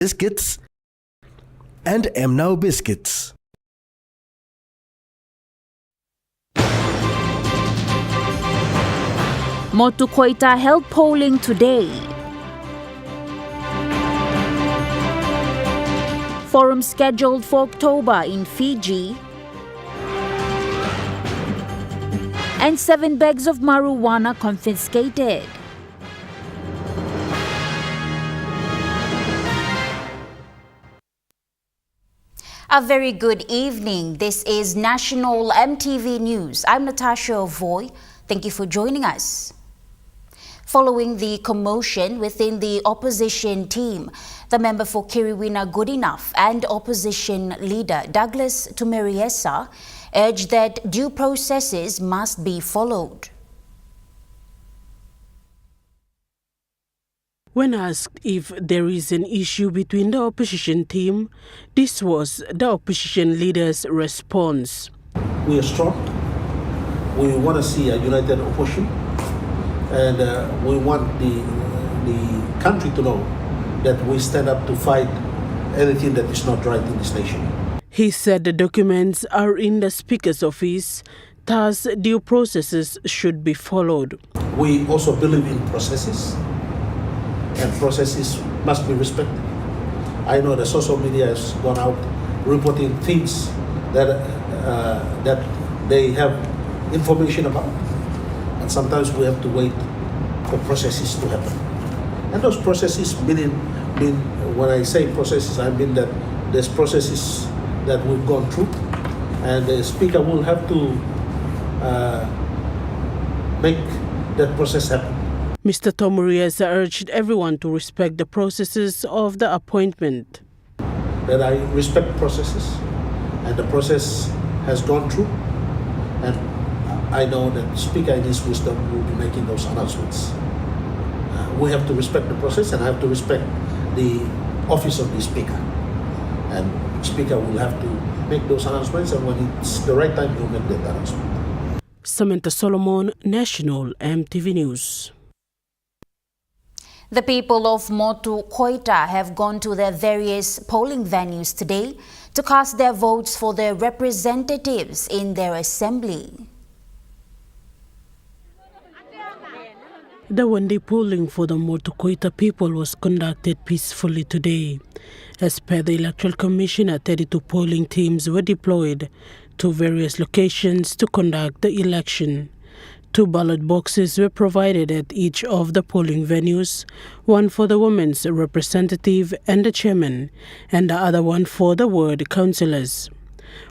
biscuits and Now biscuits. Motu Koita held polling today. Forum scheduled for October in Fiji. And 7 bags of marijuana confiscated. A very good evening. This is National MTV News. I'm Natasha Voy. Thank you for joining us. Following the commotion within the opposition team, the member for Kiriwina Goodenough and opposition leader Douglas Tumeriesa urged that due processes must be followed. When asked if there is an issue between the opposition team, this was the opposition leader's response. We are strong. We want to see a united opposition, and we want the country to know that we stand up to fight anything that is not right in this nation. He said the documents are in the Speaker's office, thus due processes should be followed. We also believe in processes, and processes must be respected. I know the social media has gone out reporting things that they have information about, and sometimes we have to wait for processes to happen. And those processes mean when I say processes, I mean that there's processes that we've gone through, and the Speaker will have to make that process happen. Mr. Tumeriesa urged everyone to respect the processes of the appointment. That I respect processes, and the process has gone through, and I know that the Speaker in his wisdom will be making those announcements. We have to respect the process, and I have to respect the office of the Speaker. And the Speaker will have to make those announcements, and when it's the right time, he'll make that announcement. Samantha Solomon, National MTV News. The people of Motu Koita have gone to their various polling venues today to cast their votes for their representatives in their assembly. The one-day polling for the Motu Koita people was conducted peacefully today. As per the Electoral Commission, 32 polling teams were deployed to various locations to conduct the election. 2 ballot boxes were provided at each of the polling venues, one for the women's representative and the chairman, and the other one for the ward councillors.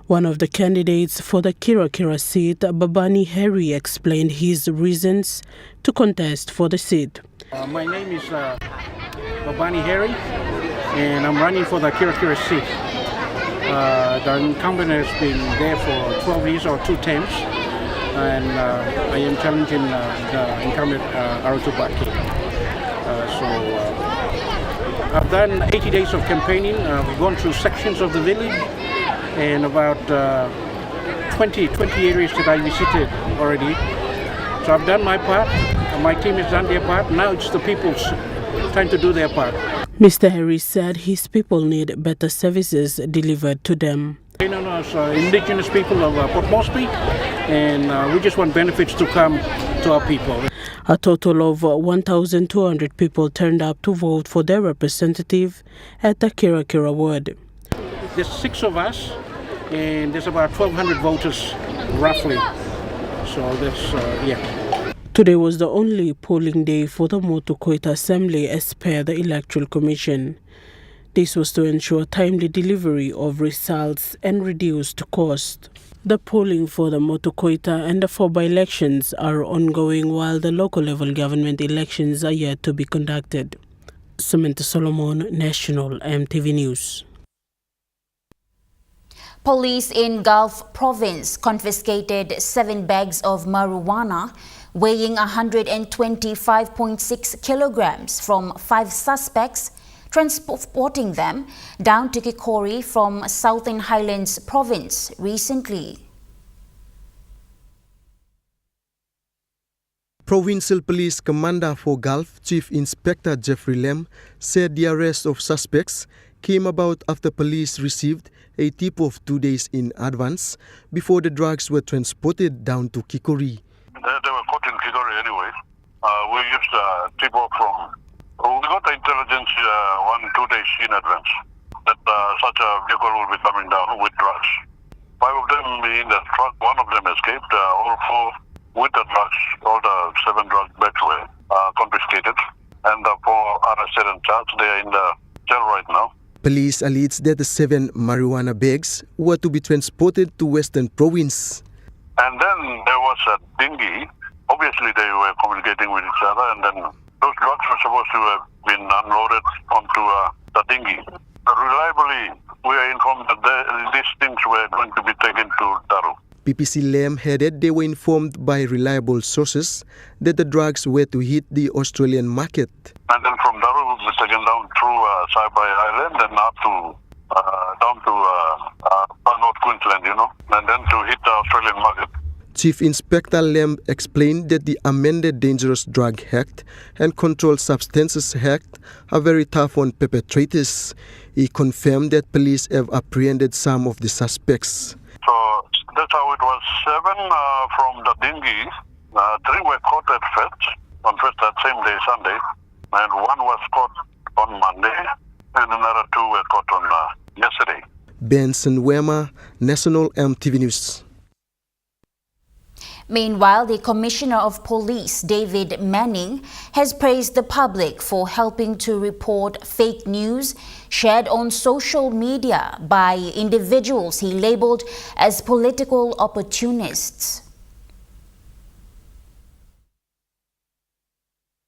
One of the candidates for the Kira seat, Babani Harry, explained his reasons to contest for the seat. My name is Babani Harry, and I'm running for the Kira seat. The incumbent has been there for 12 years or 2 terms, and I am challenging the incumbent Arutubaki. I've done 80 days of campaigning. We've gone through sections of the village, and about 20 areas that I visited already. So I've done my part, my team has done their part. Now it's the people's time to do their part. Mr. Harris said his people need better services delivered to them. So indigenous people of Port Moresby, and we just want benefits to come to our people. A total of 1,200 people turned up to vote for their representative at the Kira ward. There's 6 of us, and there's about 1,200 voters, roughly. So that's, yeah. Today was the only polling day for the Motu Koita Assembly as per the Electoral Commission. This was to ensure timely delivery of results and reduced cost. The polling for the Motu Koita and the 4 by-elections are ongoing while the local level government elections are yet to be conducted. Samantha Solomon, National MTV News. Police in Gulf Province confiscated 7 bags of marijuana weighing 125.6 kilograms from 5 suspects, transporting them down to Kikori from Southern Highlands Province recently. Provincial Police Commander for Gulf, Chief Inspector Jeffrey Lem, said the arrest of suspects came about after police received a tip-off 2 days in advance before the drugs were transported down to Kikori. They were caught in Kikori anyway. We used a tip-off from... We got the intelligence 1-2 days in advance that such a vehicle will be coming down with drugs. 5 of them in the truck, 1 of them escaped. All 4 with the drugs, all the 7 drug bags were confiscated. And the 4 arrested and charged. They are in the jail right now. Police alleged that the 7 marijuana bags were to be transported to Western Province. And then there was a dinghy. Obviously, they were communicating with each other, and then those drugs were supposed to have been unloaded onto the dinghy. Reliably, we are informed that these things were going to be taken to Daru. PPC Lem added they were informed by reliable sources that the drugs were to hit the Australian market. And then from Daru, it was taken down through Saibai Island and up to down to North Queensland, and then to hit the Australian market. Chief Inspector Lem explained that the amended Dangerous Drug Act and Controlled Substances Act are very tough on perpetrators. He confirmed that police have apprehended some of the suspects. So that's how it was. 7 from the dinghy, 3 were caught at Fetch on first that same day, Sunday, and 1 was caught on Monday, and another 2 were caught on yesterday. Benson Wema, National EMTV News. Meanwhile, the Commissioner of Police, David Manning, has praised the public for helping to report fake news shared on social media by individuals he labeled as political opportunists.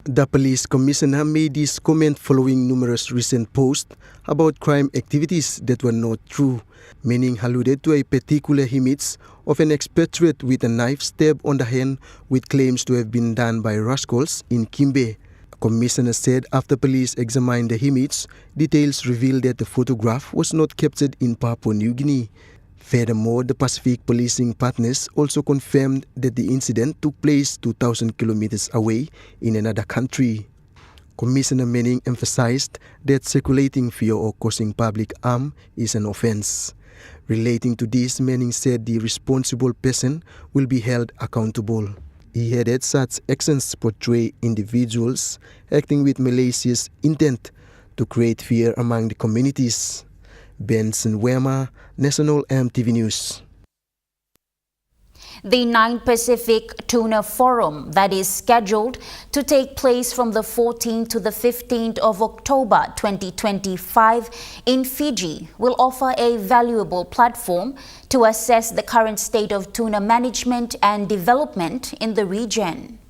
The police commissioner made this comment following numerous recent posts about crime activities that were not true. Manning alluded to a particular image of an expatriate with a knife stab on the hand with claims to have been done by rascals in Kimbe. Commissioner said after police examined the image, details revealed that the photograph was not captured in Papua New Guinea. Furthermore, the Pacific policing partners also confirmed that the incident took place 2,000 kilometers away in another country. Commissioner Manning emphasized that circulating fear or causing public harm is an offense. Relating to this, Manning said the responsible person will be held accountable. He added such actions portray individuals acting with malicious intent to create fear among the communities. Benson Wema, National EMTV News. The 9th Pacific Tuna Forum that is scheduled to take place from the 14th to the 15th of October 2025 in Fiji will offer a valuable platform to assess the current state of tuna management and development in the region.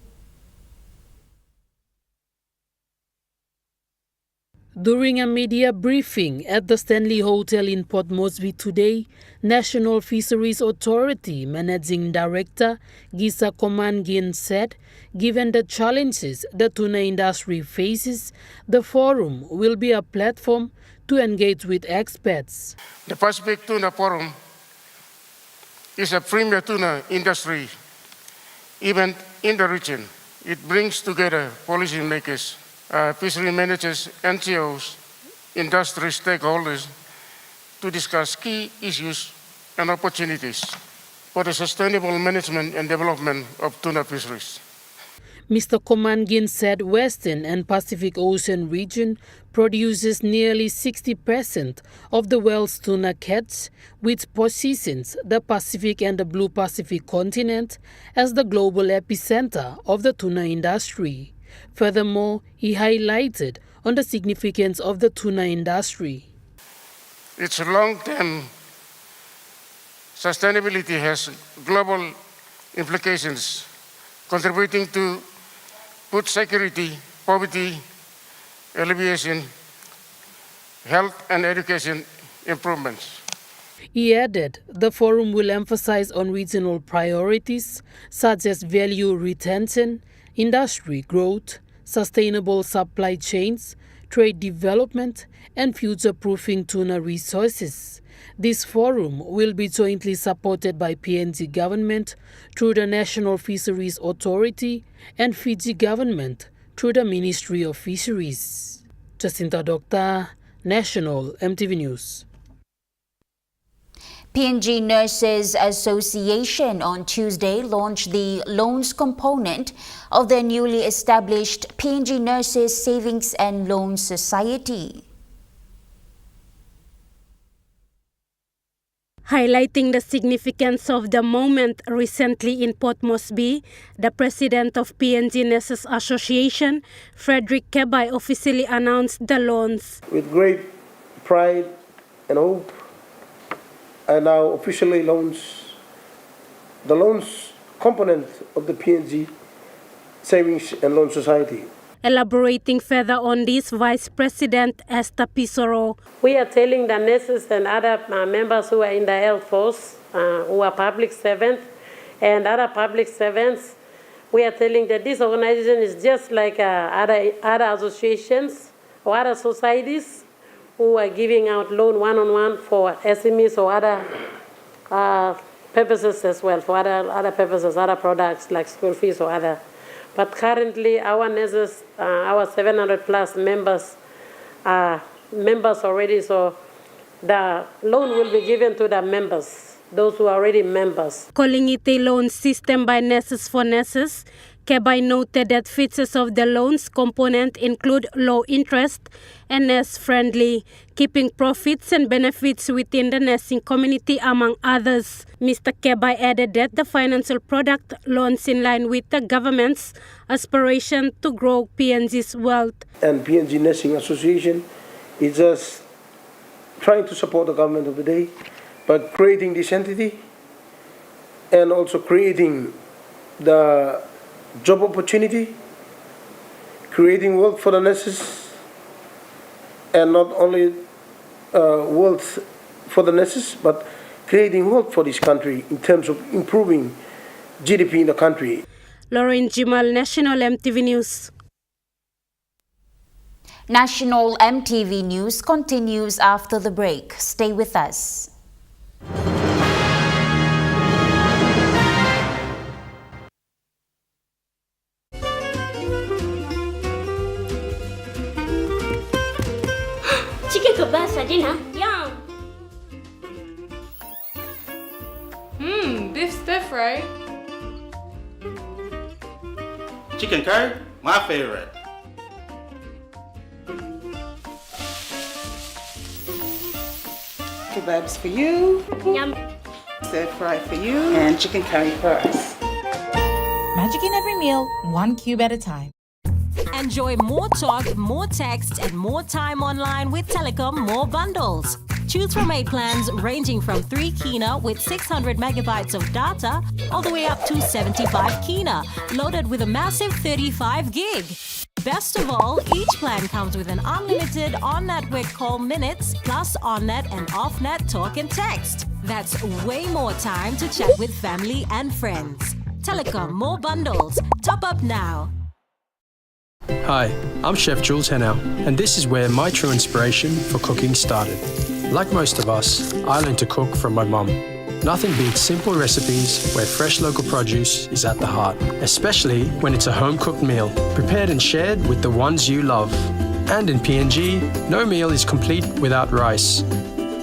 During a media briefing at the Stanley Hotel in Port Moresby today, National Fisheries Authority Managing Director Gisa Komangin said, given the challenges the tuna industry faces, the forum will be a platform to engage with experts. The Pacific Tuna Forum is a premier tuna industry event in the region. It brings together policymakers, fishery managers, NGOs, industry stakeholders to discuss key issues and opportunities for the sustainable management and development of tuna fisheries. Mr. Komangin said Western and Pacific Ocean region produces nearly 60% of the world's tuna catch, which positions the Pacific and the Blue Pacific continent as the global epicenter of the tuna industry. Furthermore, he highlighted on the significance of the tuna industry. Its long-term sustainability has global implications, contributing to food security, poverty alleviation, health and education improvements. He added the forum will emphasize on regional priorities such as value retention, industry growth, sustainable supply chains, trade development, and future-proofing tuna resources. This forum will be jointly supported by PNG government through the National Fisheries Authority and Fiji government through the Ministry of Fisheries. Jacinta Doctor, National EMTV News. PNG Nurses Association on Tuesday launched the loans component of their newly established PNG Nurses Savings and Loan Society. Highlighting the significance of the moment recently in Port Moresby, the president of PNG Nurses Association, Frederick Kebai, officially announced the loans. With great pride and hope, I now officially launch the loans component of the PNG Savings and Loan Society. Elaborating further on this, Vice President Esther Pisoro. We are telling the nurses and other members who are in the health force, who are public servants, and other public servants, we are telling that this organization is just like other associations or other societies who are giving out loan one-on-one for SMEs or other purposes as well, for other purposes, other products like school fees or other. But currently, our nurses, our 700 plus members are members already, so the loan will be given to the members, those who are already members. Calling it a loan system by Nurses for Nurses, Kebai noted that features of the loans component include low interest and nurse-friendly, keeping profits and benefits within the nursing community, among others. Mr. Kebai added that the financial product launches in line with the government's aspiration to grow PNG's wealth. And PNG Nursing Association is just trying to support the government of the day by creating this entity and also creating the job opportunity, creating wealth for the nurses, and not only wealth for the nurses, but creating wealth for this country in terms of improving GDP in the country. Lauren Jimal, National EMTV News. National EMTV News continues after the break. Stay with us. Chicken kebab saja na. Yum. Beef stir fry. Chicken curry, my favorite. Kebabs for you. Yum. Stir fry for you. And chicken curry for us. Magic in every meal, one cube at a time. Enjoy more talk, more text, and more time online with Telecom More Bundles. Choose from 8 plans ranging from 3 kina with 600 megabytes of data all the way up to 75 kina, loaded with a massive 35 gig. Best of all, each plan comes with an unlimited on-network call minutes plus on-net and off-net talk and text. That's way more time to chat with family and friends. Telecom More Bundles. Top up now. Hi, I'm Chef Jules Henao, and this is where my true inspiration for cooking started. Like most of us, I learned to cook from my mum. Nothing beats simple recipes where fresh local produce is at the heart, especially when it's a home-cooked meal, prepared and shared with the ones you love. And in PNG, no meal is complete without rice.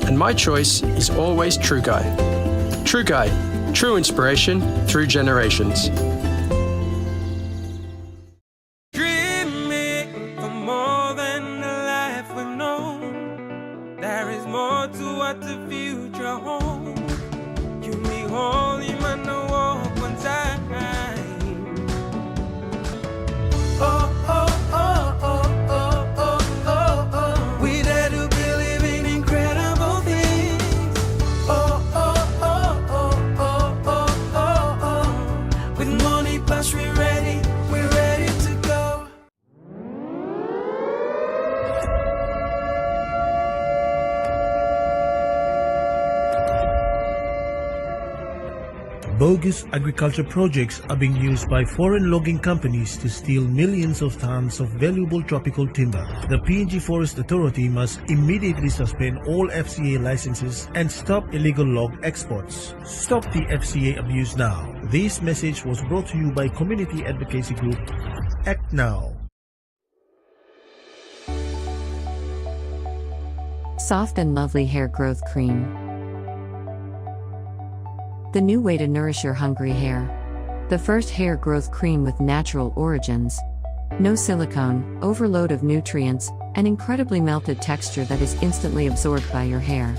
And my choice is always True Guy. True Guy, true inspiration through generations. Bogus agriculture projects are being used by foreign logging companies to steal millions of tons of valuable tropical timber. The PNG Forest Authority must immediately suspend all FCA licenses and stop illegal log exports. Stop the FCA abuse now. This message was brought to you by community advocacy group Act Now. Soft and lovely hair growth cream. The new way to nourish your hungry hair. The first hair growth cream with natural origins. No silicone, overload of nutrients, and incredibly melted texture that is instantly absorbed by your hair.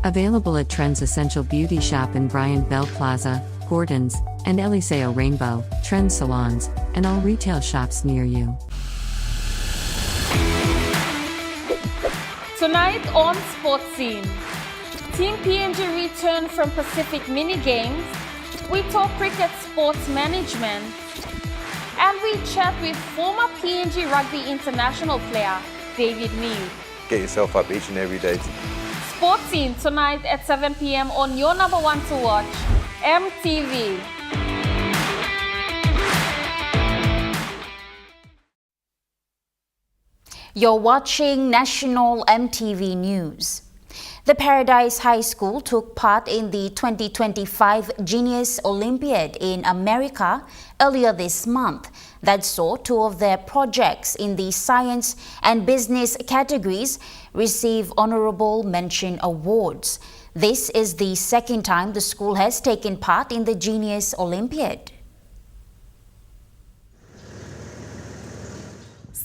Available at Trends Essential Beauty Shop in Bryant Bell Plaza, Gordon's, and Eliseo Rainbow, Trends Salons, and all retail shops near you. Tonight on Sports Scene, Team PNG returned from Pacific Mini Games, we talk cricket sports management, and we chat with former PNG Rugby International player, David Neal. Get yourself up each and every day. Sports Scene tonight at 7 p.m. on your number one to watch, MTV. You're watching National MTV News. The Paradise High School took part in the 2025 Genius Olympiad in America earlier this month that saw two of their projects in the science and business categories receive honorable mention awards. This is the second time the school has taken part in the Genius Olympiad.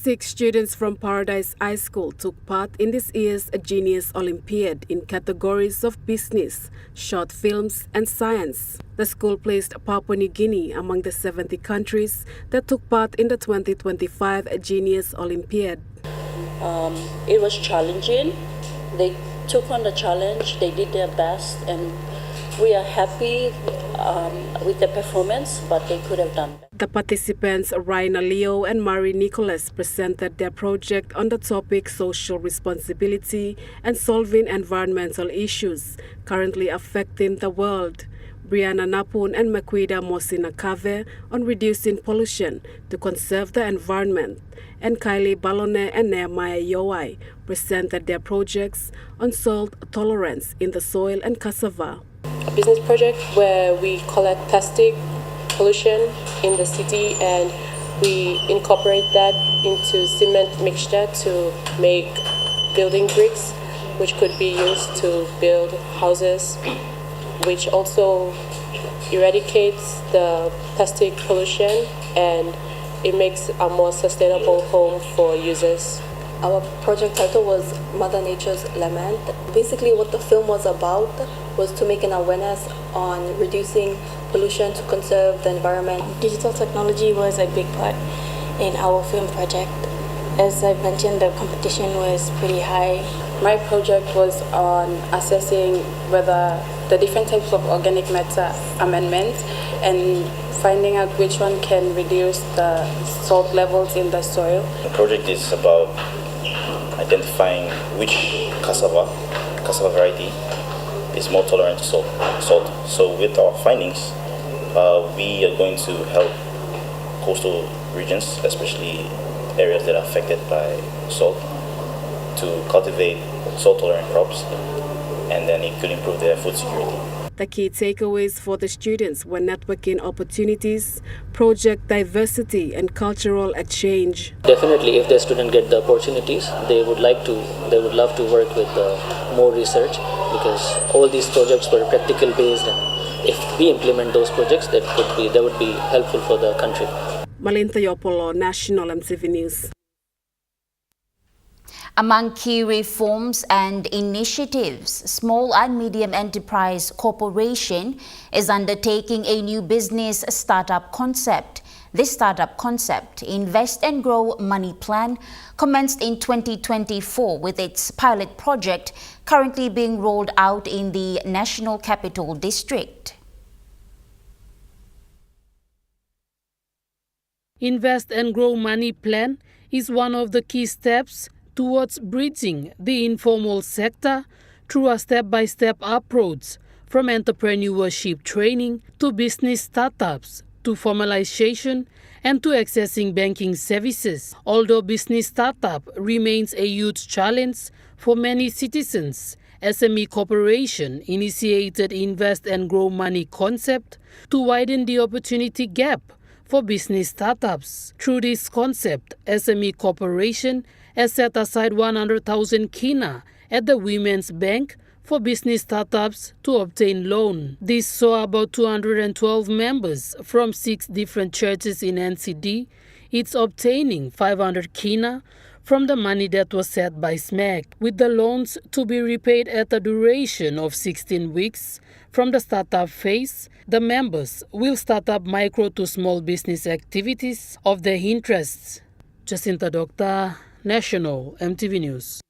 6 students from Paradise High School took part in this year's Genius Olympiad in categories of business, short films, and science. The school placed Papua New Guinea among the 70 countries that took part in the 2025 Genius Olympiad. It was challenging. They took on the challenge, they did their best, and we are happy with the performance, but they could have done better. The participants, Raina Leo and Marie Nicholas, presented their project on the topic social responsibility and solving environmental issues currently affecting the world. Brianna Napun and Makwida Mosina Kave on reducing pollution to conserve the environment, and Kylie Balone and Nehemiah Yowai presented their projects on salt tolerance in the soil and cassava. A business project where we collect plastic pollution in the city and we incorporate that into cement mixture to make building bricks, which could be used to build houses, which also eradicates the plastic pollution and it makes a more sustainable home for users. Our project title was Mother Nature's Lament. Basically what the film was about was to make an awareness on reducing pollution to conserve the environment. Digital technology was a big part in our film project. As I mentioned, the competition was pretty high. My project was on assessing whether the different types of organic matter amendments and finding out which one can reduce the salt levels in the soil. The project is about identifying which cassava variety is more tolerant to salt. So with our findings, we are going to help coastal regions, especially areas that are affected by salt, to cultivate salt-tolerant crops, and then it could improve their food security. The key takeaways for the students were networking opportunities, project diversity, and cultural exchange. Definitely, if the students get the opportunities, they would love to work with more research, because all these projects were practical based, and if we implement those projects, that would be helpful for the country. Malinta Yopolo, National MTV News. Among key reforms and initiatives, Small and Medium Enterprise Corporation is undertaking a new business startup concept. This startup concept, Invest and Grow Money Plan, commenced in 2024 with its pilot project currently being rolled out in the National Capital District. Invest and Grow Money Plan is one of the key steps towards bridging the informal sector through a step-by-step approach from entrepreneurship training to business startups to formalization and to accessing banking services. Although business startup remains a huge challenge for many citizens, SME Corporation initiated Invest and Grow Money concept to widen the opportunity gap for business startups. Through this concept, SME Corporation has set aside 100,000 kina at the Women's Bank for business startups to obtain loan. This saw about 212 members from 6 different churches in NCD, each obtaining 500 kina from the money that was set by SMAC, with the loans to be repaid at a duration of 16 weeks. From the startup phase, the members will start up micro to small business activities of their interests. Jacinta Doctor, National MTV News.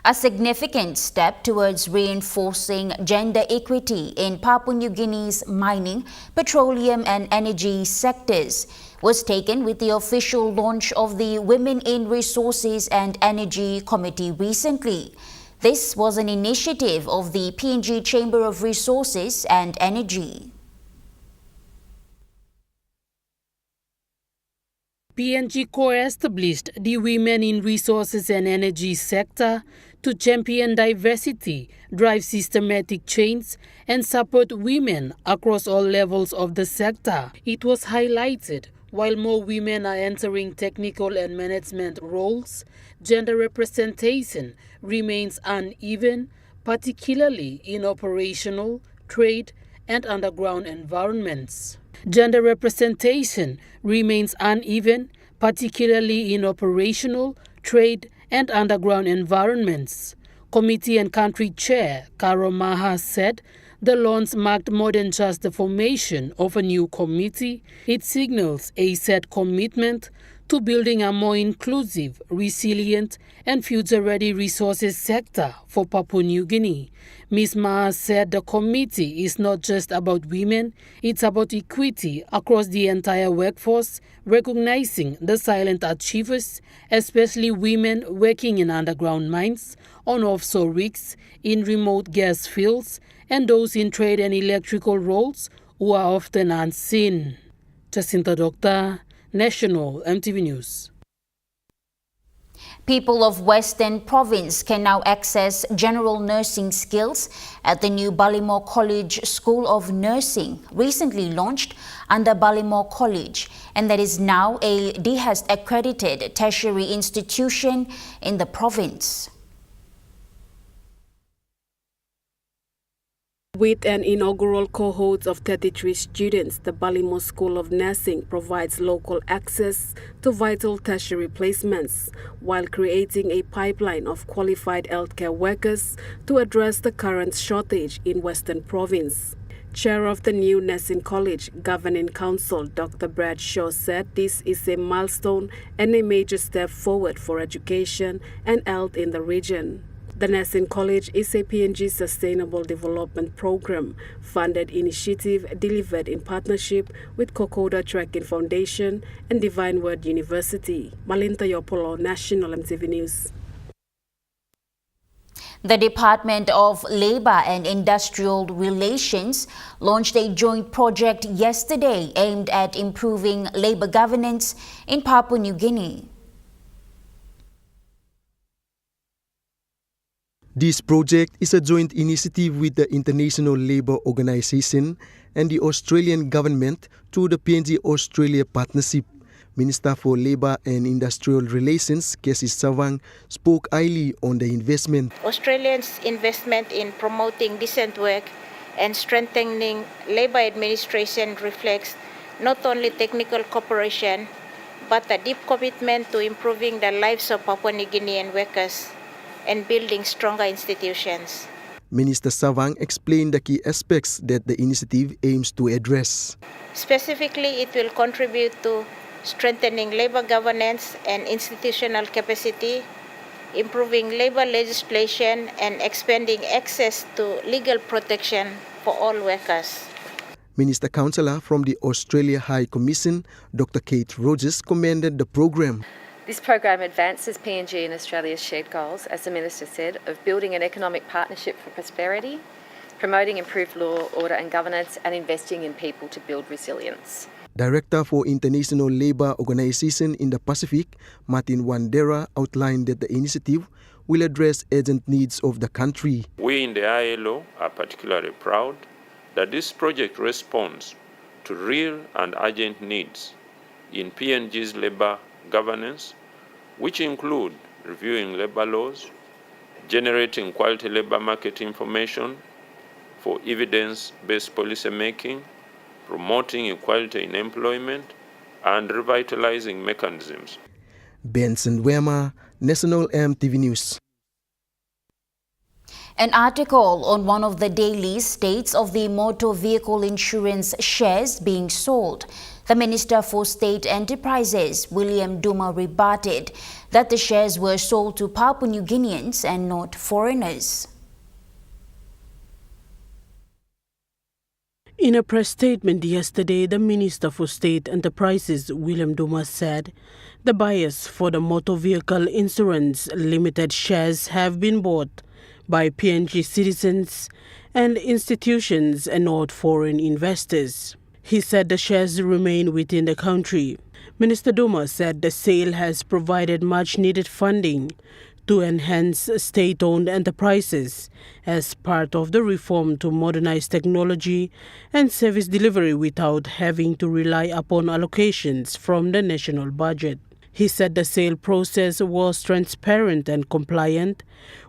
A significant step towards reinforcing gender equity in Papua New Guinea's mining, petroleum and energy sectors was taken with the official launch of the Women in Resources and Energy Committee recently. This was an initiative of the PNG Chamber of Resources and Energy. PNG Corps established the Women in Resources and Energy sector to champion diversity, drive systematic change, and support women across all levels of the sector. It was highlighted while more women are entering technical and management roles, gender representation remains uneven, particularly in operational, trade, and underground environments. Gender representation remains uneven, particularly in operational, trade, and underground environments. Committee and Country Chair Karo Maha said the launch marked more than just the formation of a new committee. It signals a set commitment to building a more inclusive, resilient, and future-ready resources sector for Papua New Guinea. Ms. Maha said the committee is not just about women, it's about equity across the entire workforce, recognizing the silent achievers, especially women working in underground mines, on offshore rigs, in remote gas fields, and those in trade and electrical roles who are often unseen. Jacinta Doctor, National MTV News. People of Western Province can now access general nursing skills at the new Ballimore College School of Nursing, recently launched under Ballimore College, and that is now a DHEST accredited tertiary institution in the province. With an inaugural cohort of 33 students, the Ballimore School of Nursing provides local access to vital tertiary placements while creating a pipeline of qualified healthcare workers to address the current shortage in Western Province. Chair of the new Nursing College Governing Council, Dr. Brad Shaw, said this is a milestone and a major step forward for education and health in the region. The Nursing College is a PNG Sustainable Development Program funded initiative delivered in partnership with Kokoda Tracking Foundation and Divine Word University. Malinta Yopolo, National MTV News. The Department of Labor and Industrial Relations launched a joint project yesterday aimed at improving labor governance in Papua New Guinea. This project is a joint initiative with the International Labour Organization and the Australian government through the PNG-Australia Partnership. Minister for Labour and Industrial Relations, Casey Savang, spoke highly on the investment. Australians' investment in promoting decent work and strengthening labour administration reflects not only technical cooperation, but a deep commitment to improving the lives of Papua New Guinean workers and building stronger institutions. Minister Savang explained the key aspects that the initiative aims to address. Specifically, it will contribute to strengthening labor governance and institutional capacity, improving labor legislation, and expanding access to legal protection for all workers. Minister Councillor from the Australia High Commission, Dr. Kate Rogers, commended the program. This program advances PNG and Australia's shared goals, as the Minister said, of building an economic partnership for prosperity promoting improved law, order and governance, and investing in people to build resilience. Director for International Labour Organization in the Pacific, Martin Wandera, outlined that the initiative will address urgent needs of the country. We in the ILO are particularly proud that this project responds to real and urgent needs in PNG's labour governance, which include reviewing labour laws, generating quality labour market information for evidence-based policy making, promoting equality in employment, and revitalizing mechanisms. Benson Wema, National EMTV News. An article on one of the dailies states of the motor vehicle insurance shares being sold. The Minister for State Enterprises, William Duma, rebutted that the shares were sold to Papua New Guineans and not foreigners. In a press statement yesterday, the Minister for State Enterprises, William Duma, said the buyers for the Motor Vehicle Insurance Limited shares have been bought by PNG citizens and institutions and not foreign investors. He said the shares remain within the country. Minister Duma said the sale has provided much-needed funding to enhance state-owned enterprises as part of the reform to modernize technology and service delivery without having to rely upon allocations from the national budget. He said the sale process was transparent and compliant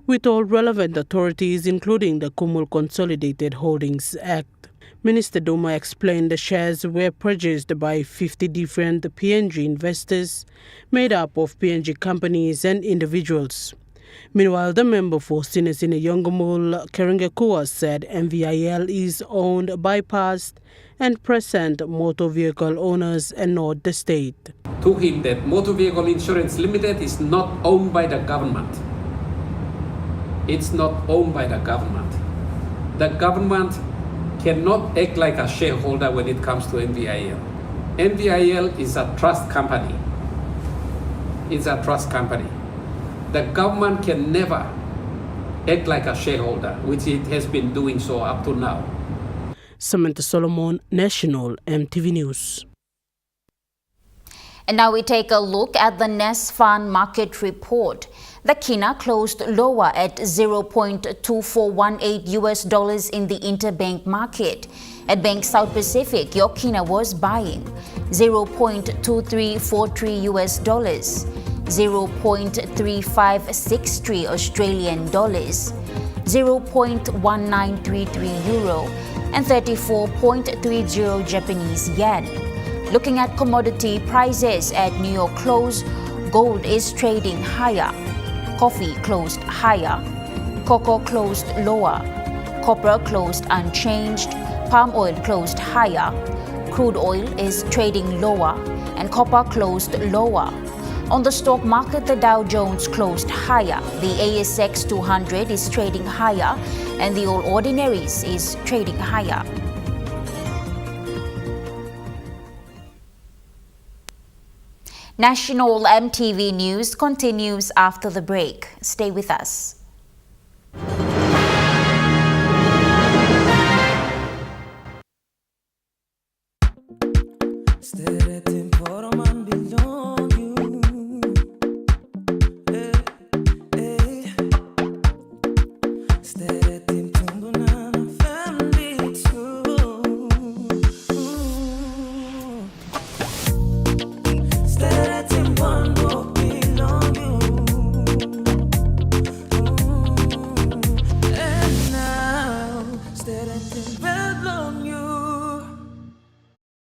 with all relevant authorities, including the Kumul Consolidated Holdings Act. Minister Duma explained the shares were purchased by 50 different PNG investors made up of PNG companies and individuals. Meanwhile, the member for Sinesine Yongomul, Kerengekua, said MVIL is owned by past and present motor vehicle owners and not the state. To him that Motor Vehicle Insurance Limited is not owned by the government. It's not owned by the government. The government cannot act like a shareholder when it comes to MVIL. MVIL is a trust company. It's a trust company. The government can never act like a shareholder, which it has been doing so up to now. Samantha Solomon, National EMTV News. And now we take a look at the NESFAN market report. The Kina closed lower at $0.2418 in the interbank market. At Bank South Pacific, your Kina was buying $0.2343, $0.3563 Australian dollars, €0.1933 euro, and 34.30 Japanese yen. Looking at commodity prices at New York close, gold is trading higher, coffee closed higher, cocoa closed lower, copper closed unchanged, palm oil closed higher, crude oil is trading lower, and copper closed lower. On the stock market, the Dow Jones closed higher, the ASX 200 is trading higher, and the All Ordinaries is trading higher. National EMTV News continues after the break. Stay with us.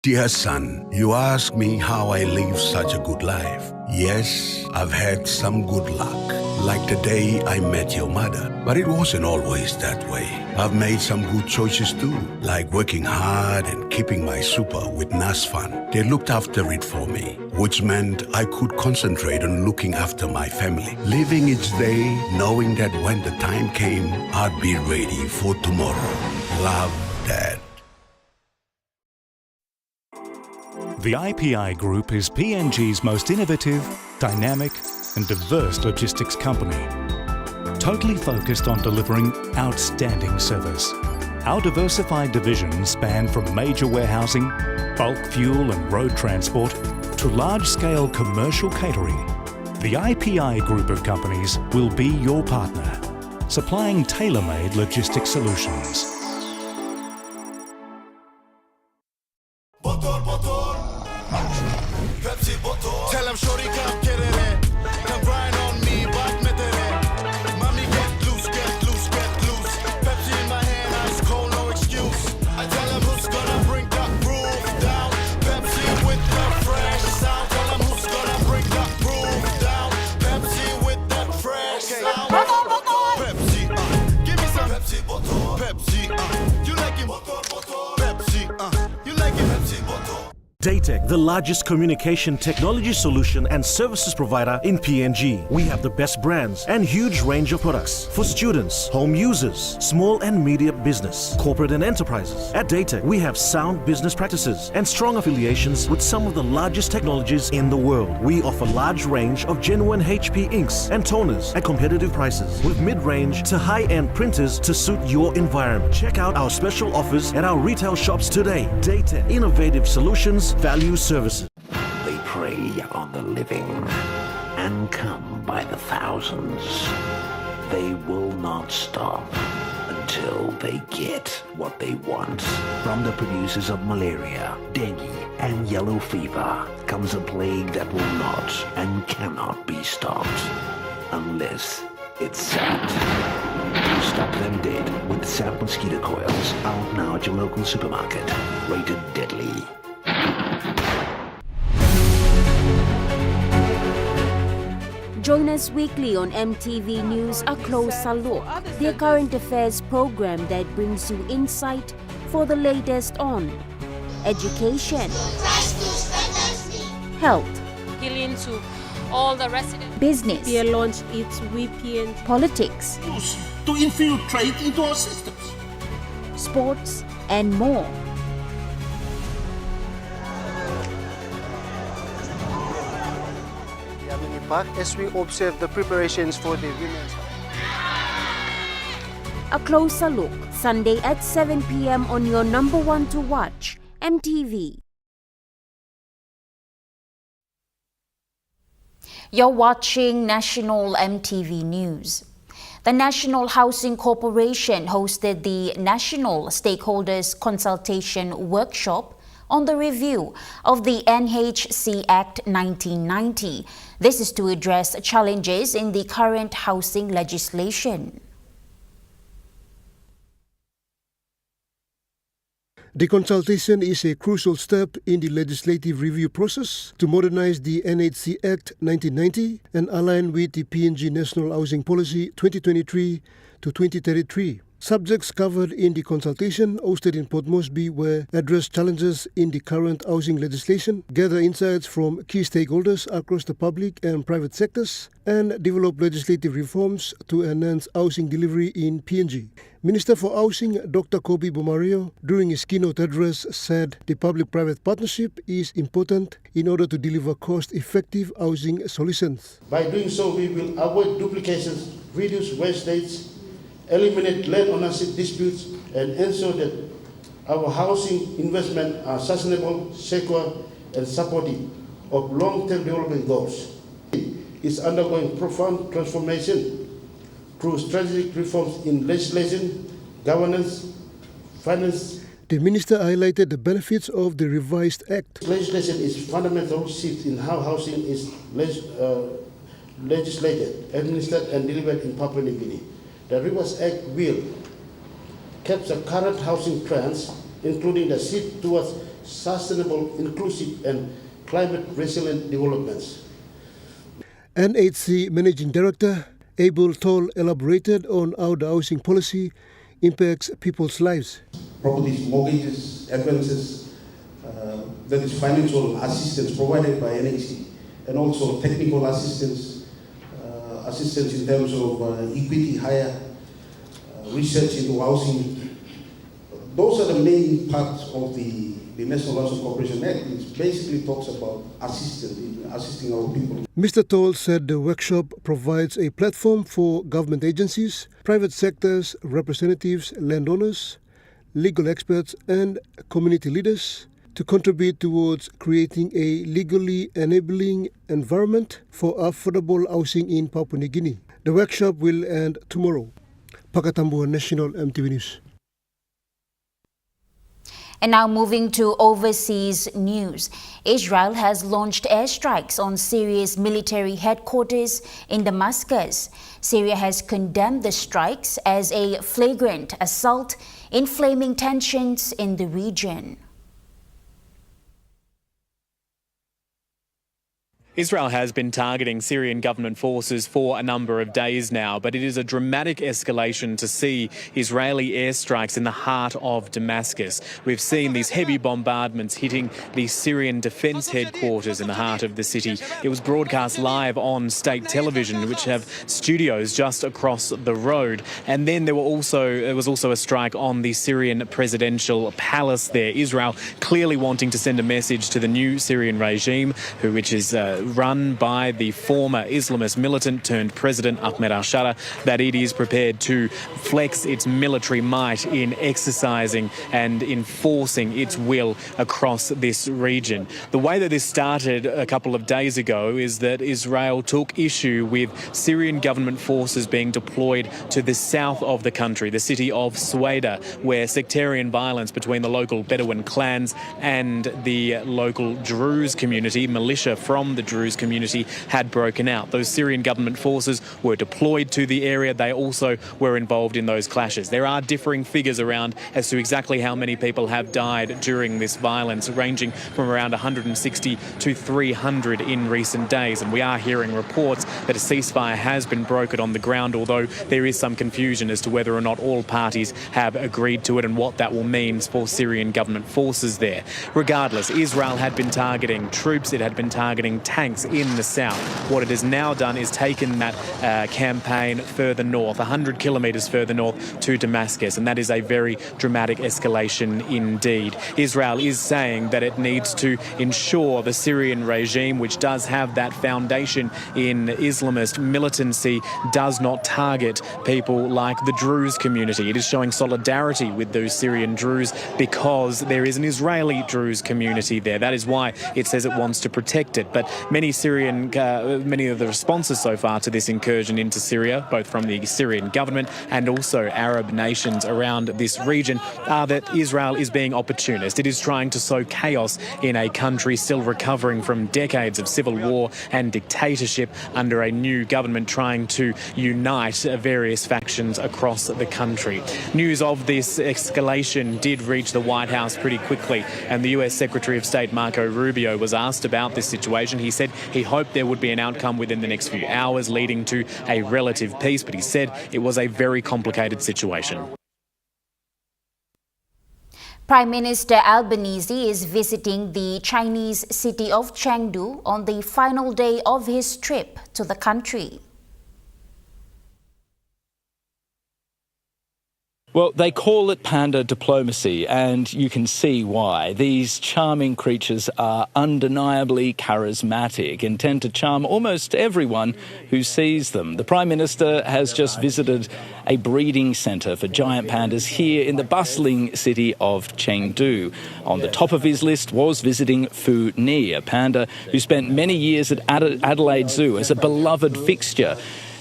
Dear son, you ask me how I live such a good life. Yes, I've had some good luck, like the day I met your mother. But it wasn't always that way. I've made some good choices too, like working hard and keeping my super with NASFAN. They looked after it for me, which meant I could concentrate on looking after my family, living each day knowing that when the time came, I'd be ready for tomorrow. Love, Dad. The IPI Group is PNG's most innovative, dynamic and diverse logistics company. totally focused on delivering outstanding service. Our diversified divisions span from major warehousing, bulk fuel and road transport, to large-scale commercial catering. The IPI group of companies will be your partner, supplying tailor-made logistics solutions. Tell them shorty come get it, come grind on me, but met it. Mommy get loose, get loose, get loose. Pepsi in my hand, ice cold, no excuse. I tell them who's gonna bring that groove down. Pepsi with the fresh sound. Tell them who's gonna bring that groove down. Pepsi with that fresh sound. Pepsi, give me some Pepsi bottle. Pepsi, you like it? Pepsi, you like it? Pepsi bottle. Daytech, the largest communication technology solution and services provider in PNG. We have the best brands and huge range of products for students, home users, small and medium business, corporate and enterprises. At Daytech, we have sound business practices and strong affiliations with some of the largest technologies in the world. We offer large range of genuine HP inks and toners at competitive prices with mid-range to high-end printers to suit your environment. Check out our special offers at our retail shops today. Daytech, innovative solutions, value services. They prey on the living and come by the thousands. They will not stop until they get what they want. From the producers of malaria, dengue, and yellow fever comes a plague that will not and cannot be stopped unless it's sapped. Stop them dead with SAP mosquito coils. Out now at your local supermarket. Rated deadly. Join us weekly on MTV News, A Closer Look, the current affairs program that brings you insight for the latest on education, health, Healing to all the residents. business, They launched its VPN, politics, to infiltrate into our systems, sports, and more. As we observe the preparations for the women's. A Closer Look, Sunday at 7 p.m. on your number one to watch, MTV. You're watching National MTV News. The National Housing Corporation hosted the National Stakeholders Consultation Workshop on the review of the NHC Act 1990. This is to address challenges in the current housing legislation. The consultation is a crucial step in the legislative review process to modernize the NHC Act 1990 and align with the PNG National Housing Policy 2023 to 2033. Subjects covered in the consultation hosted in Port Moresby were address challenges in the current housing legislation, gather insights from key stakeholders across the public and private sectors, and develop legislative reforms to enhance housing delivery in PNG. Minister for Housing Dr. Kobi Bomario, during his keynote address, said the public-private partnership is important in order to deliver cost-effective housing solutions. By doing so, we will avoid duplications, reduce wastage, eliminate land ownership disputes, and ensure that our housing investment are sustainable, secure, and supportive of long-term development goals. It is undergoing profound transformation through strategic reforms in legislation, governance, finance. The minister highlighted the benefits of the revised act. Legislation is fundamental shift in how housing is legislated, administered, and delivered in Papua New Guinea. The revised act will capture current housing trends, including the shift towards sustainable, inclusive, and climate-resilient developments. NHC Managing Director Abel Toll elaborated on how the housing policy impacts people's lives. Properties, mortgages, advances, that is financial assistance provided by NHC, and also technical assistance in terms of equity hire, research into housing. Those are the main parts of the the National Housing Corporation Act, which basically talks about assisting our people. Mr. Toll said the workshop provides a platform for government agencies, private sectors, representatives, landowners, legal experts and community leaders to contribute towards creating a legally enabling environment for affordable housing in Papua New Guinea. The workshop will end tomorrow. Pakatambua National MTV News. And now moving to overseas news. Israel has launched airstrikes on Syria's military headquarters in Damascus. Syria has condemned the strikes as a flagrant assault, inflaming tensions in the region. Israel has been targeting Syrian government forces for a number of days now, but it is a dramatic escalation to see Israeli airstrikes in the heart of Damascus. We've seen these heavy bombardments hitting the Syrian defence headquarters in the heart of the city. It was broadcast live on state television, which have studios just across the road. And then there was also a strike on the Syrian presidential palace there. Israel clearly wanting to send a message to the new Syrian regime, which is run by the former Islamist militant turned president Ahmed al-Shara, that it is prepared to flex its military might in exercising and enforcing its will across this region. The way that this started a couple of days ago is that Israel took issue with Syrian government forces being deployed to the south of the country, the city of Sueda, where sectarian violence between the local Bedouin clans and the local Druze community, militia from the Druze community, had broken out. Those Syrian government forces were deployed to the area. They also were involved in those clashes. There are differing figures around as to exactly how many people have died during this violence, ranging from around 160 to 300 in recent days. And we are hearing reports that a ceasefire has been brokered on the ground, although there is some confusion as to whether or not all parties have agreed to it and what that will mean for Syrian government forces there. Regardless, Israel had been targeting troops, it had been targeting tanks in the south. What it has now done is taken that campaign further north, 100 kilometres further north to Damascus, and that is a very dramatic escalation indeed. Israel is saying that it needs to ensure the Syrian regime, which does have that foundation in Islamist militancy, does not target people like the Druze community. It is showing solidarity with those Syrian Druze because there is an Israeli Druze community there. That is why it says it wants to protect it. But many of the responses so far to this incursion into Syria, both from the Syrian government and also Arab nations around this region, are that Israel is being opportunist. It is trying to sow chaos in a country still recovering from decades of civil war and dictatorship under a new government trying to unite various factions across the country. News of this escalation did reach the White House pretty quickly, and the US Secretary of State Marco Rubio was asked about this situation. He said he hoped there would be an outcome within the next few hours leading to a relative peace, but he said it was a very complicated situation. Prime Minister Albanese is visiting the Chinese city of Chengdu on the final day of his trip to the country. Well, they call it panda diplomacy, and you can see why. These charming creatures are undeniably charismatic and tend to charm almost everyone who sees them. The Prime Minister has just visited a breeding centre for giant pandas here in the bustling city of Chengdu. On the top of his list was visiting Fu Ni, a panda who spent many years at Adelaide Zoo as a beloved fixture.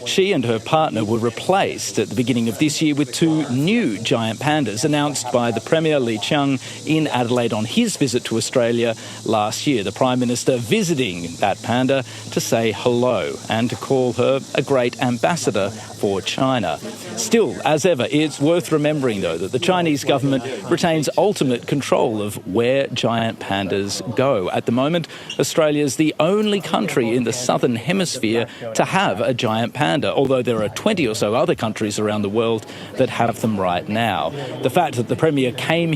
She and her partner were replaced at the beginning of this year with two new giant pandas announced by the Premier Li Qiang in Adelaide on his visit to Australia last year. The Prime Minister visiting that panda to say hello and to call her a great ambassador for China. Still, as ever, it's worth remembering, though, that the Chinese government retains ultimate control of where giant pandas go. At the moment, Australia is the only country in the southern hemisphere to have a giant panda. panda, although there are 20 or so other countries around the world that have them right now. The fact that the Premier came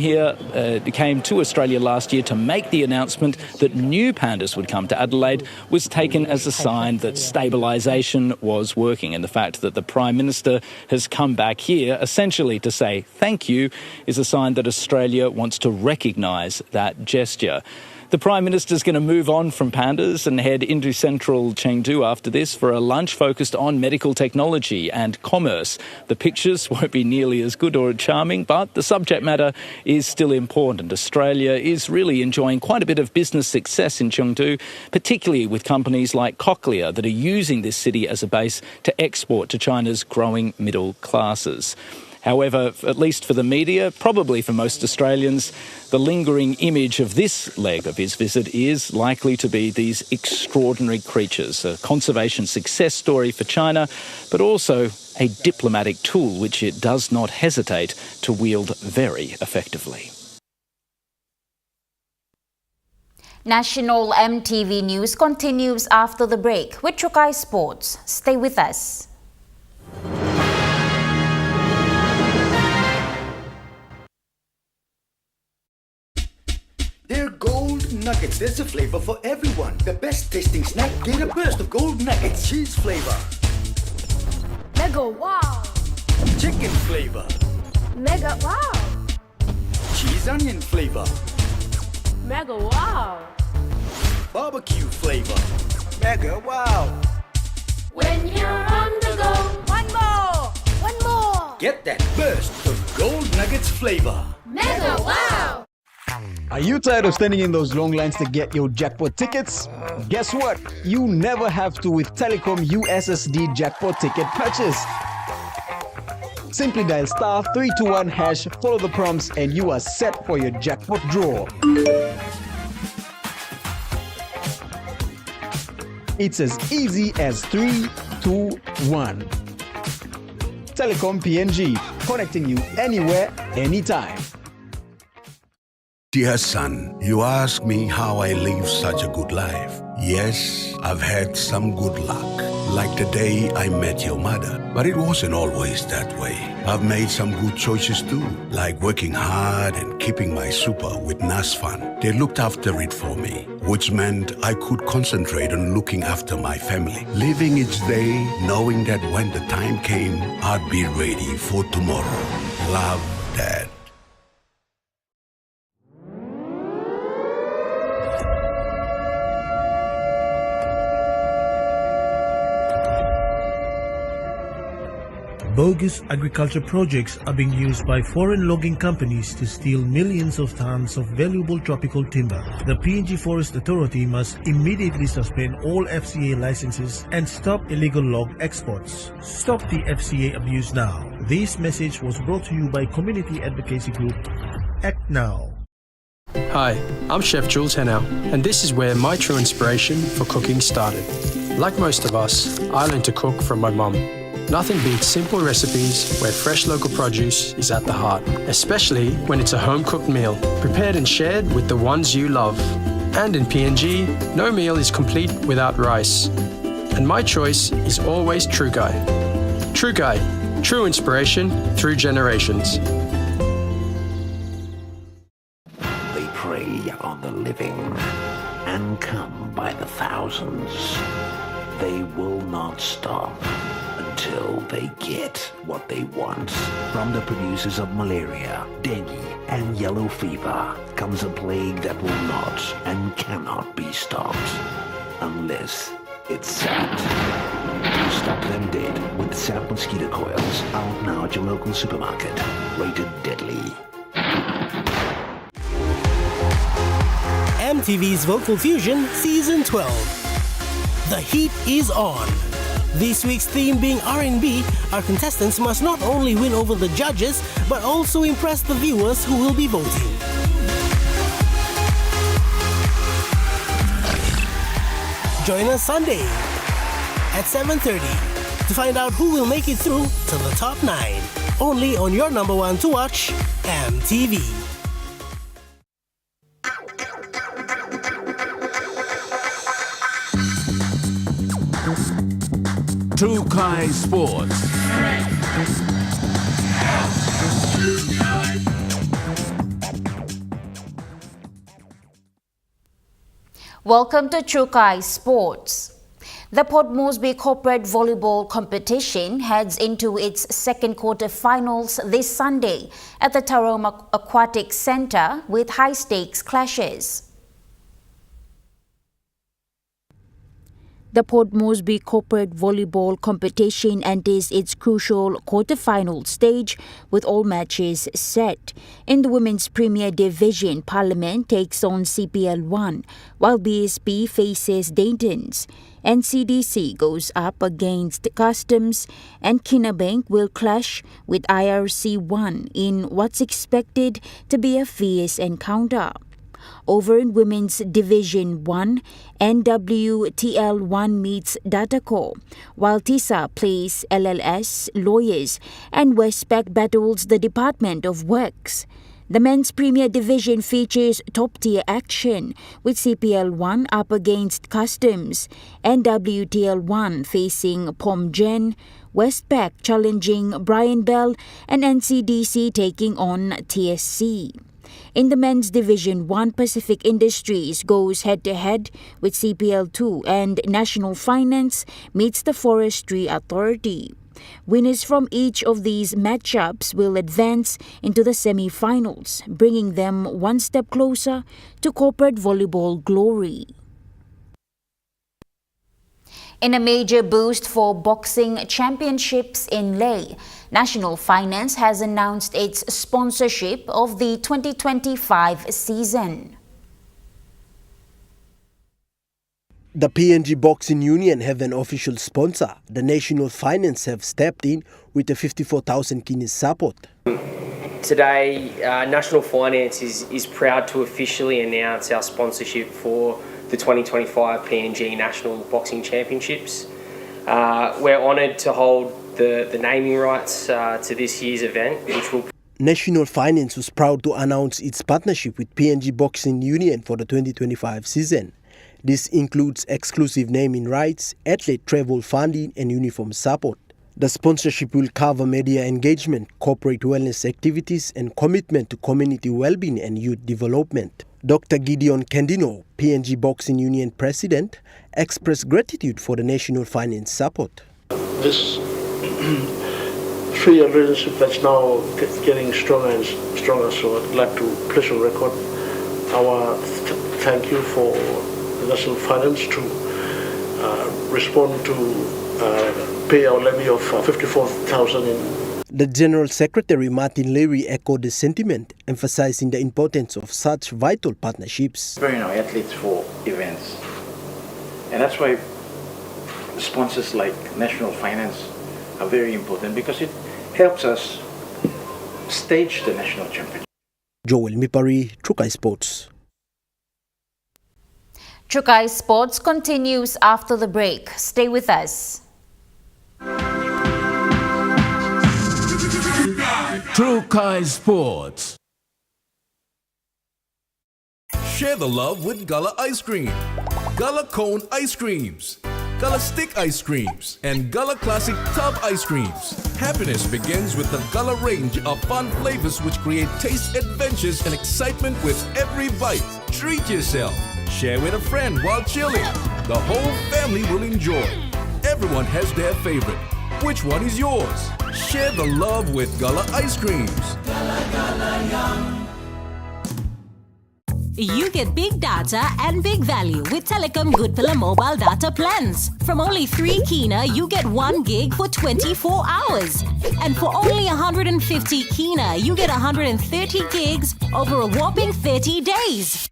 to Australia last year to make the announcement that new pandas would come to Adelaide was taken as a sign that stabilisation was working, and the fact that the Prime Minister has come back here essentially to say thank you is a sign that Australia wants to recognise that gesture. The Prime Minister is going to move on from pandas and head into central Chengdu after this for a lunch focused on medical technology and commerce. The pictures won't be nearly as good or charming, but the subject matter is still important. Australia is really enjoying quite a bit of business success in Chengdu, particularly with companies like Cochlear that are using this city as a base to export to China's growing middle classes. However, at least for the media, probably for most Australians, the lingering image of this leg of his visit is likely to be these extraordinary creatures, a conservation success story for China, but also a diplomatic tool which it does not hesitate to wield very effectively. National MTV News continues after the break with Chukai Sports. Stay with us. They're gold nuggets. There's a flavor for everyone. The best tasting snack. Get a burst of gold nuggets. Cheese flavor. Mega wow. Chicken flavor. Mega wow. Cheese onion flavor. Mega wow. Barbecue flavor. Mega wow. When you're on the go. One more. One more. Get that burst of gold nuggets flavor. Mega wow. Are you tired of standing in those long lines to get your jackpot tickets? Guess what? You never have to with Telecom USSD jackpot ticket purchase. Simply dial *321#, follow the prompts, and you are set for your jackpot draw. It's as easy as 3, 2, 1. Telecom PNG, connecting you anywhere, anytime. Dear son, you ask me how I live such a good life. Yes, I've had some good luck, like the day I met your mother. But it wasn't always that way. I've made some good choices too, like working hard and keeping my super with NASFAN. They looked after it for me, which meant I could concentrate on looking after my family. Living each day, knowing that when the time came, I'd be ready for tomorrow. Love, Dad. Bogus agriculture projects are being used by foreign logging companies to steal millions of tons of valuable tropical timber. The PNG Forest Authority must immediately suspend all FCA licenses and stop illegal log exports. Stop the FCA abuse now. This message was brought to you by community advocacy group Act Now. Hi, I'm Chef Jules Hennow, and this is where my true inspiration for cooking started. Like most of us, I learned to cook from my mum. Nothing beats simple recipes where fresh local produce is at the heart, especially when it's a home-cooked meal, prepared and shared with the ones you love. And in PNG, no meal is complete without rice. And my choice is always True Guy. True Guy, true inspiration through generations. They prey on the living and come by the thousands. They will not stop until they get what they want. From the producers of malaria, dengue, and yellow fever comes a plague that will not and cannot be stopped unless it's sapped. Stop them dead with Sap mosquito coils, out now at your local supermarket. Rated deadly. MTV's Vocal Fusion Season 12. The heat is on. This week's theme being R&B, our contestants must not only win over the judges, but also impress the viewers who will be voting. Join us Sunday at 7:30 to find out who will make it through to the top 9. Only on your number one to watch, MTV. True Kai Sports. Welcome to Chukai Sports. The Port Moresby Corporate Volleyball competition heads into its second quarter finals this Sunday at the Taroma Aquatic Centre with high-stakes clashes. The Port Moresby Corporate Volleyball competition enters its crucial quarter-final stage with all matches set. In the Women's Premier Division, Parliament takes on CPL 1, while BSP faces Dayton's. NCDC goes up against Customs, and Kinabank will clash with IRC 1 in what's expected to be a fierce encounter. Over in Women's Division 1, NWTL 1 meets Dataco, while TISA plays LLS, Lawyers, and Westpac battles the Department of Works. The Men's Premier Division features top-tier action, with CPL 1 up against Customs, NWTL 1 facing PomGen, Westpac challenging Brian Bell, and NCDC taking on TSC. In the Men's Division 1, Pacific Industries goes head-to-head with CPL 2, and National Finance meets the Forestry Authority. Winners from each of these matchups will advance into the semi-finals, bringing them one step closer to corporate volleyball glory. In a major boost for boxing championships in Leh, National Finance has announced its sponsorship of the 2025 season. The PNG Boxing Union have an official sponsor. The National Finance have stepped in with a 54,000 kini support. Today, National Finance is proud to officially announce our sponsorship for the 2025 PNG National Boxing Championships. We're honoured to hold the naming rights to this year's event, which will... National Finance was proud to announce its partnership with PNG Boxing Union for the 2025 season. This includes exclusive naming rights, athlete travel funding, and uniform support. The sponsorship will cover media engagement, corporate wellness activities, and commitment to community well-being and youth development. Dr. Gideon Candino, PNG Boxing Union President, expressed gratitude for the National Finance support. This 3-year relationship that's now getting stronger and stronger, so I'd like to place on record our thank you for the National Finance to respond to pay our levy of 54,000 in. The General Secretary Martin Leary echoed the sentiment, emphasizing the importance of such vital partnerships. Preparing our athletes for events, and that's why sponsors like National Finance are very important, because it helps us stage the national championship. Joel Mipari, Chukai Sports. Chukai Sports continues after the break. Stay with us. True Kai Sports. Share the love with Gala Ice Cream. Gala Cone Ice Creams, Gala Stick Ice Creams, and Gala Classic Tub Ice Creams. Happiness begins with the Gala range of fun flavors which create taste adventures and excitement with every bite. Treat yourself. Share with a friend while chilling. The whole family will enjoy. Everyone has their favorite. Which one is yours? Share the love with Gala Ice Creams. Gala Gala Yum. You get big data and big value with Telecom Good Pillar mobile data plans. From only 3 kina, you get 1 gig for 24 hours. And for only 150 kina, you get 130 gigs over a whopping 30 days.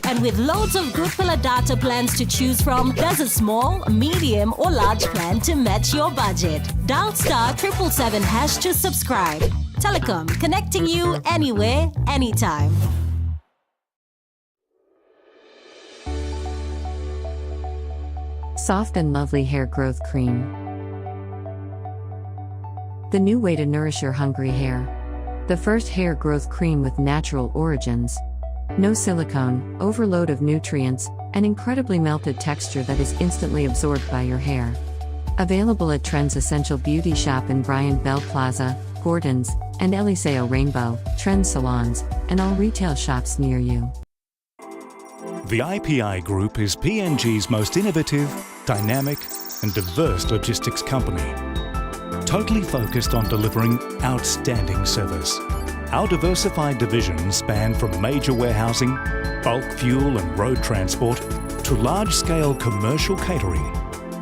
And with loads of Good Pillar data plans to choose from, there's a small, medium or large plan to match your budget. Dial *777# to subscribe. Telecom, connecting you anywhere, anytime. Soft and lovely hair growth cream. The new way to nourish your hungry hair. The first hair growth cream with natural origins. No silicone, overload of nutrients, and incredibly melted texture that is instantly absorbed by your hair. Available at Trends Essential Beauty Shop in Bryant Bell Plaza, Gordon's, and Eliseo Rainbow, Trends Salons, and all retail shops near you. The IPI Group is PNG's most innovative, dynamic, and diverse logistics company. Totally focused on delivering outstanding service. Our diversified divisions span from major warehousing, bulk fuel and road transport, to large-scale commercial catering.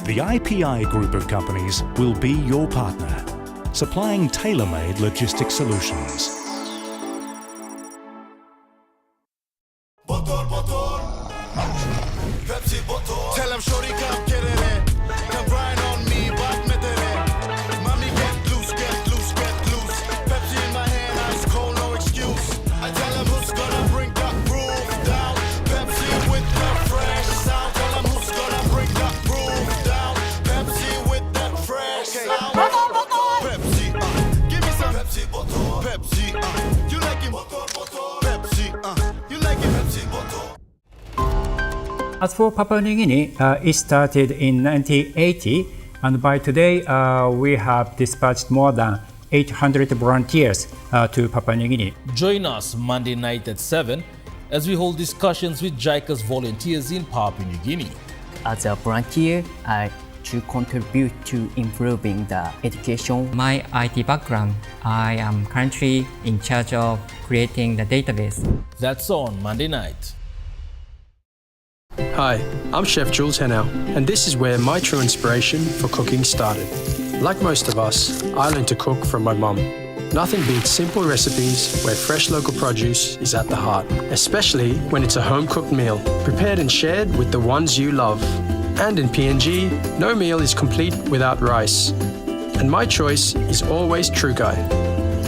The IPI Group of companies will be your partner, supplying tailor-made logistics solutions. Tell him shorty come get it in. Come grind on me, but met it in. Mommy get loose, get loose, get loose. Pepsi in my hand, ice cold, no excuse. I tell him who's gonna bring that groove down. Pepsi with the fresh sound. Tell him who's gonna bring that groove down. Pepsi with that fresh sound. Pepsi, give me some Pepsi bottle. Pepsi, you like it? Pepsi, you like it? Pepsi bottle. As for Papua New Guinea, it started in 1980, and by today we have dispatched more than 800 volunteers to Papua New Guinea. Join us Monday night at 7 as we hold discussions with JICA's volunteers in Papua New Guinea. As a volunteer, I to contribute to improving the education. My IT background, I am currently in charge of creating the database. That's on Monday night. Hi, I'm Chef Jules Henao, and this is where my true inspiration for cooking started. Like most of us, I learned to cook from my mum. Nothing beats simple recipes where fresh local produce is at the heart, especially when it's a home-cooked meal, prepared and shared with the ones you love. And in PNG, no meal is complete without rice. And my choice is always True Guy.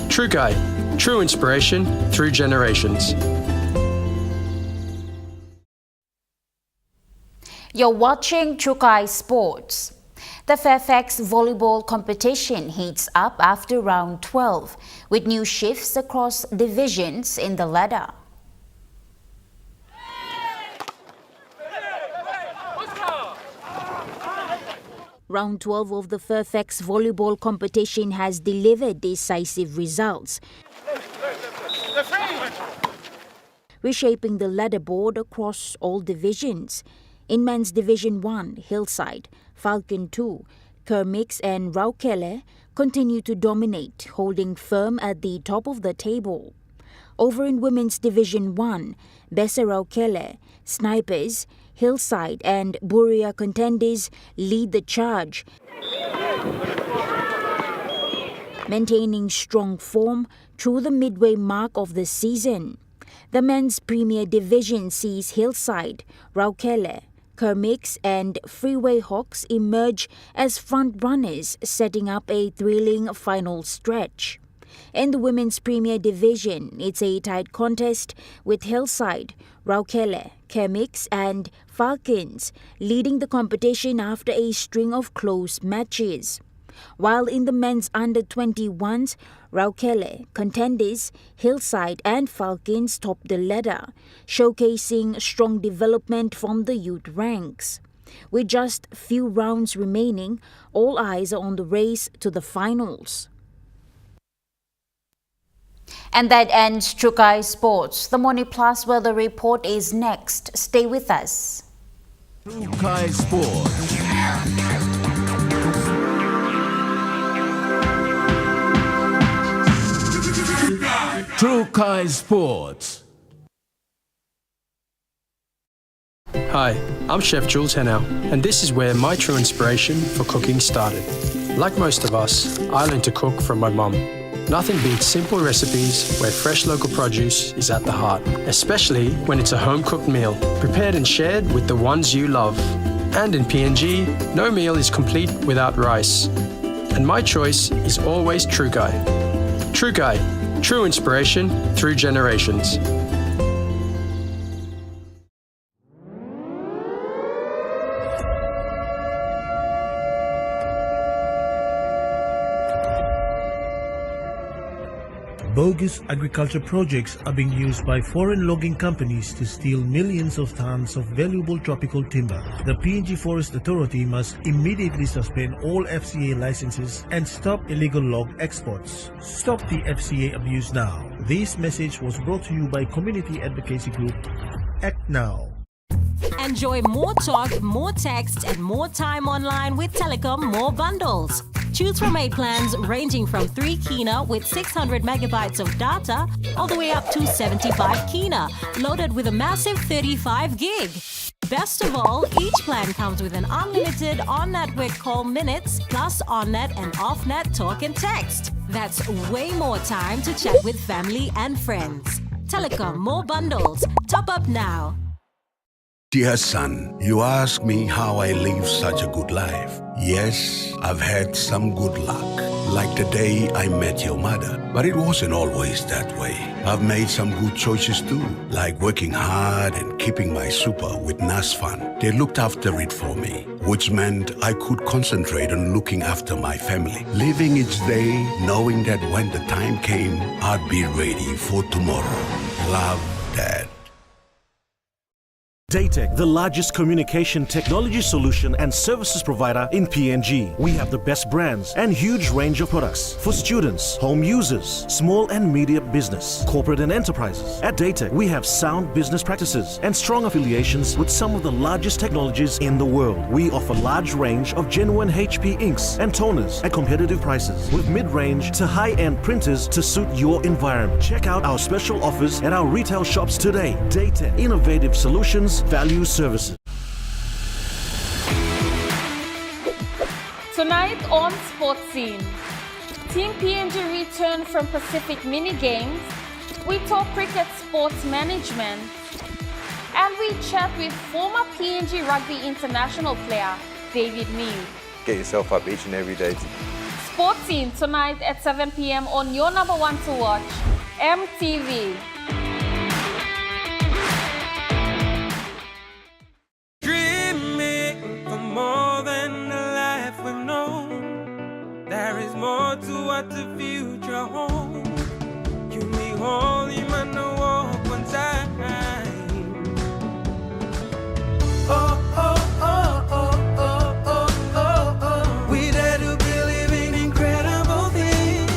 True Guy, true inspiration through generations. You're watching Trukai Sports. The Fairfax volleyball competition heats up after round 12, with new shifts across divisions in the ladder. Round 12 of the Fairfax volleyball competition has delivered decisive results, reshaping the ladder board across all divisions. In Men's Division 1, Hillside, Falcon 2, Kermix and Raukele continue to dominate, holding firm at the top of the table. Over in Women's Division 1, Bessa Raukele, Snipers, Hillside and Buria contenders lead the charge, maintaining strong form through the midway mark of the season. The Men's Premier Division sees Hillside, Raukele, Kermix and Freeway Hawks emerge as front-runners, setting up a thrilling final stretch. In the Women's Premier Division, it's a tight contest with Hillside, Raukele, Kermix and Falcons leading the competition after a string of close matches. While in the men's under-21s, Raukele, contenders, Hillside and Falcons top the ladder, showcasing strong development from the youth ranks. With just few rounds remaining, all eyes are on the race to the finals. And that ends Trukai Sports. The Morning Plus weather report is next. Stay with us. Trukai Sports. Trukai Sports. Hi, I'm Chef Jules Henao, and this is where my true inspiration for cooking started. Like most of us, I learned to cook from my mum. Nothing beats simple recipes where fresh local produce is at the heart, especially when it's a home-cooked meal, prepared and shared with the ones you love. And in PNG, no meal is complete without rice. And my choice is always True Guy. True Guy, true inspiration through generations. Bogus agriculture projects are being used by foreign logging companies to steal millions of tons of valuable tropical timber. The PNG Forest Authority must immediately suspend all FCA licenses and stop illegal log exports. Stop the FCA abuse now. This message was brought to you by community advocacy group Act Now. Enjoy more talk, more text, and more time online with Telecom More Bundles. Choose from 8 plans ranging from 3 kina with 600 megabytes of data all the way up to 75 kina, loaded with a massive 35 gig. Best of all, each plan comes with an unlimited on-network call minutes plus on-net and off-net talk and text. That's way more time to chat with family and friends. Telecom More Bundles. Top up now. Dear son, you ask me how I live such a good life. Yes, I've had some good luck, like the day I met your mother. But it wasn't always that way. I've made some good choices too, like working hard and keeping my super with NAS Fund. They looked after it for me, which meant I could concentrate on looking after my family, living each day knowing that when the time came, I'd be ready for tomorrow. Love, Dad. Daytech, the largest communication technology solution and services provider in PNG. We have the best brands and huge range of products for students, home users, small and medium business, corporate and enterprises. At Daytech, we have sound business practices and strong affiliations with some of the largest technologies in the world. We offer large range of genuine HP inks and toners at competitive prices with mid-range to high-end printers to suit your environment. Check out our special offers at our retail shops today. Daytech, innovative solutions, value services. Tonight on Sports Scene, Team PNG return from Pacific Mini Games, we talk cricket sports management, and we chat with former PNG Rugby International player David Mew. Get yourself up each and every day. Sports Scene tonight at 7 p.m. on your number one to watch, MTV. More than the life we've known, there is more to what the future holds. You may hold him and walk one time. Oh, oh, oh, oh, oh, oh, oh, oh. We dare to believe in incredible things.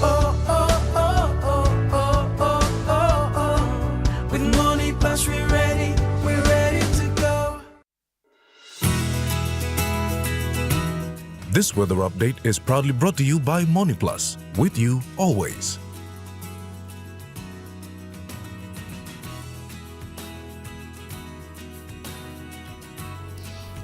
Oh, oh, oh, oh, oh, oh, oh, oh. With money plus we're ready to go. This weather update is proudly brought to you by MoneyPlus, with you always.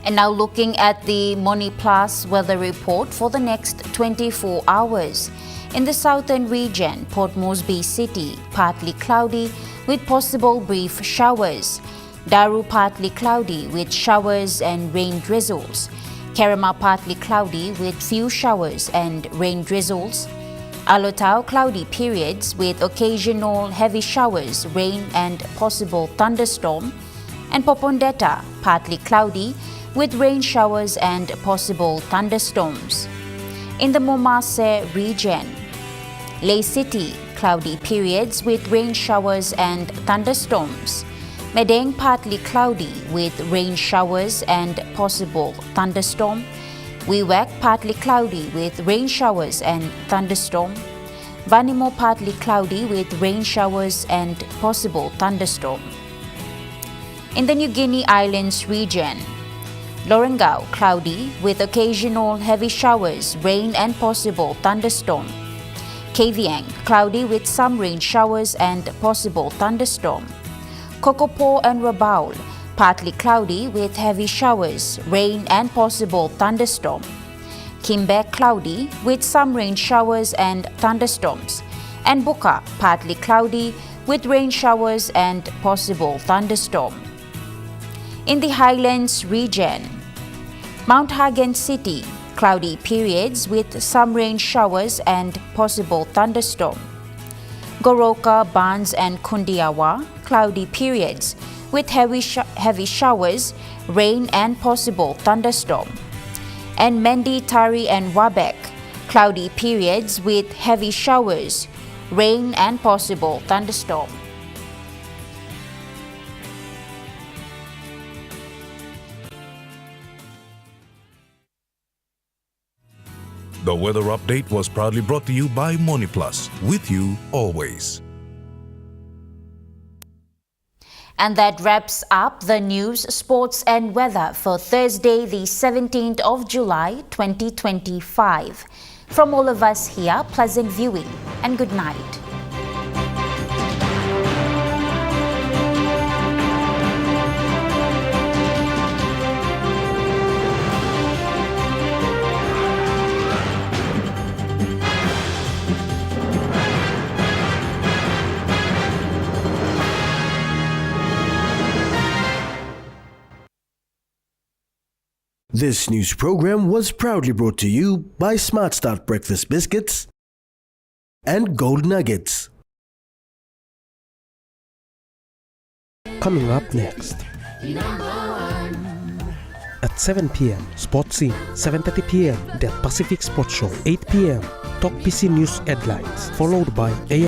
And now looking at the MoneyPlus weather report for the next 24 hours. In the southern region, Port Moresby City, partly cloudy with possible brief showers. Daru, partly cloudy with showers and rain drizzles. Kerema, partly cloudy with few showers and rain drizzles. Alotau, cloudy periods with occasional heavy showers, rain and possible thunderstorm. And Popondetta, partly cloudy with rain showers and possible thunderstorms. In the Momase region, Ley City, cloudy periods with rain showers and thunderstorms. Medang, partly cloudy with rain showers and possible thunderstorm. Wewak, partly cloudy with rain showers and thunderstorm. Vanimo, partly cloudy with rain showers and possible thunderstorm. In the New Guinea Islands region, Lorengau, cloudy with occasional heavy showers, rain and possible thunderstorm. Kavieng, cloudy with some rain showers and possible thunderstorm. Kokopo and Rabaul, partly cloudy with heavy showers, rain and possible thunderstorm. Kimbek, cloudy with some rain showers and thunderstorms. And Buka, partly cloudy with rain showers and possible thunderstorm. In the Highlands region, Mount Hagen City, cloudy periods with some rain showers and possible thunderstorm. Goroka, Barnes and Kundiawa, cloudy periods with heavy showers, rain and possible thunderstorm. And Mendi, Tari and Wabek, cloudy periods with heavy showers, rain and possible thunderstorm. The weather update was proudly brought to you by Moniplus, with you always. And that wraps up the news, sports and weather for Thursday, the 17th of July, 2025. From all of us here, pleasant viewing and good night. This news program was proudly brought to you by Smart Start Breakfast Biscuits and Gold Nuggets. Coming up next. At 7 p.m, Sports Scene. 7:30 p.m, The Pacific Sports Show. 8 p.m, Talk PC News Headlines. Followed by AM